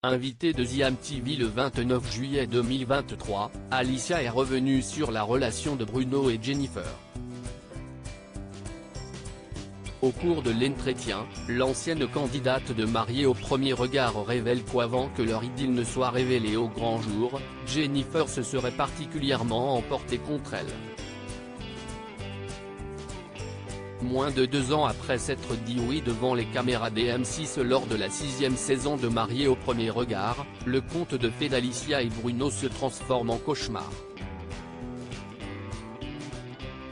Invitée de The MTV le 29 juillet 2023, Alicia est revenue sur la relation de Bruno et Jennifer. Au cours de l'entretien, l'ancienne candidate de Mariée au premier regard révèle qu'avant que leur idylle ne soit révélée au grand jour, Jennifer se serait particulièrement emportée contre elle. Moins de 2 ans après s'être dit oui devant les caméras des M6 lors de la 6e saison de Mariée au premier regard, le conte de fées d'Alicia et Bruno se transforme en cauchemar.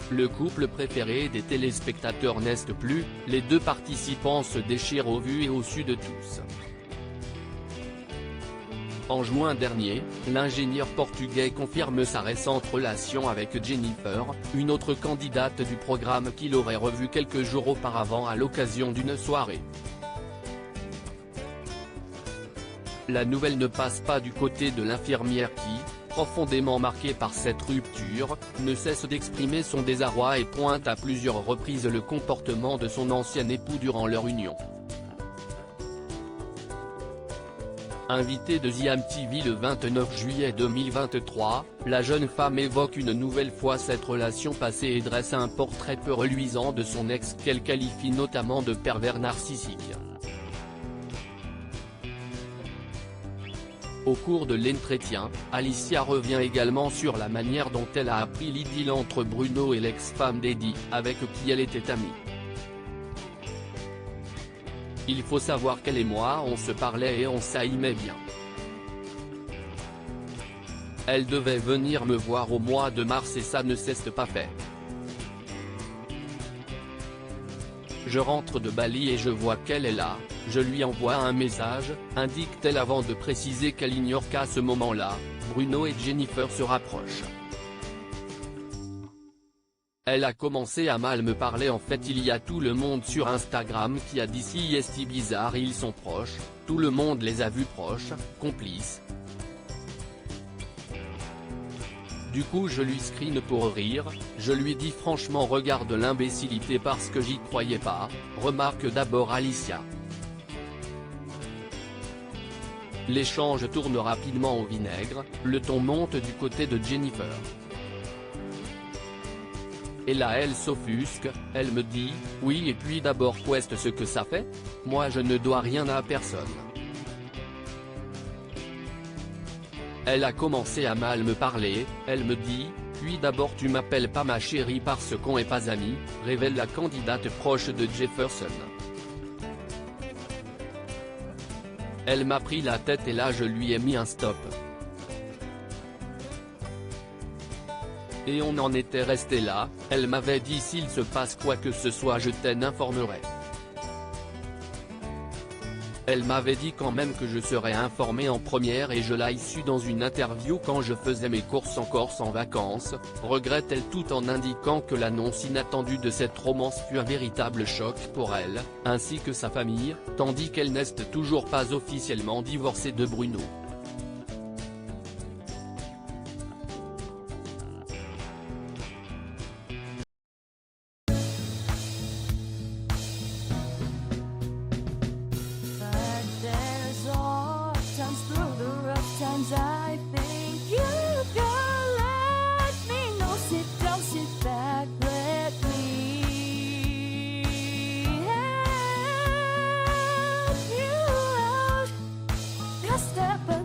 Le couple préféré des téléspectateurs n'est plus, les deux participants se déchirent au vu et au su de tous. En juin dernier, l'ingénieur portugais confirme sa récente relation avec Jennifer, une autre candidate du programme qu'il aurait revue quelques jours auparavant à l'occasion d'une soirée. La nouvelle ne passe pas du côté de l'infirmière qui, profondément marquée par cette rupture, ne cesse d'exprimer son désarroi et pointe à plusieurs reprises le comportement de son ancien époux durant leur union. Invitée de The MTV le 29 juillet 2023, la jeune femme évoque une nouvelle fois cette relation passée et dresse un portrait peu reluisant de son ex qu'elle qualifie notamment de pervers narcissique. Au cours de l'entretien, Alicia revient également sur la manière dont elle a appris l'idylle entre Bruno et l'ex-femme d'Eddie, avec qui elle était amie. Il faut savoir qu'elle et moi on se parlait et on s'aimait bien. Elle devait venir me voir au mois de mars et ça ne s'est pas fait. Je rentre de Bali et je vois qu'elle est là, je lui envoie un message, indique-t-elle avant de préciser qu'elle ignore qu'à ce moment-là, Bruno et Jennifer se rapprochent. Elle a commencé à mal me parler en fait il y a tout le monde sur Instagram qui a dit si est bizarre ils sont proches, tout le monde les a vus proches, complices. Du coup je lui screen pour rire, je lui dis franchement regarde l'imbécilité parce que j'y croyais pas, remarque d'abord Alicia. L'échange tourne rapidement au vinaigre, le ton monte du côté de Jennifer. Et là elle s'offusque, elle me dit, oui et puis d'abord qu'est-ce ce que ça fait? Moi je ne dois rien à personne. Elle a commencé à mal me parler, elle me dit, puis d'abord tu m'appelles pas ma chérie parce qu'on est pas amis, révèle la candidate proche de Jefferson. Elle m'a pris la tête et là je lui ai mis un stop. Et on en était resté là, elle m'avait dit s'il se passe quoi que ce soit je t'en informerai. Elle m'avait dit quand même que je serais informé en première et je l'ai su dans une interview quand je faisais mes courses en Corse en vacances, regrette-t-elle tout en indiquant que l'annonce inattendue de cette romance fut un véritable choc pour elle, ainsi que sa famille, tandis qu'elle n'est toujours pas officiellement divorcée de Bruno. I think you can let me know. Sit down, sit back, let me help you out. Just step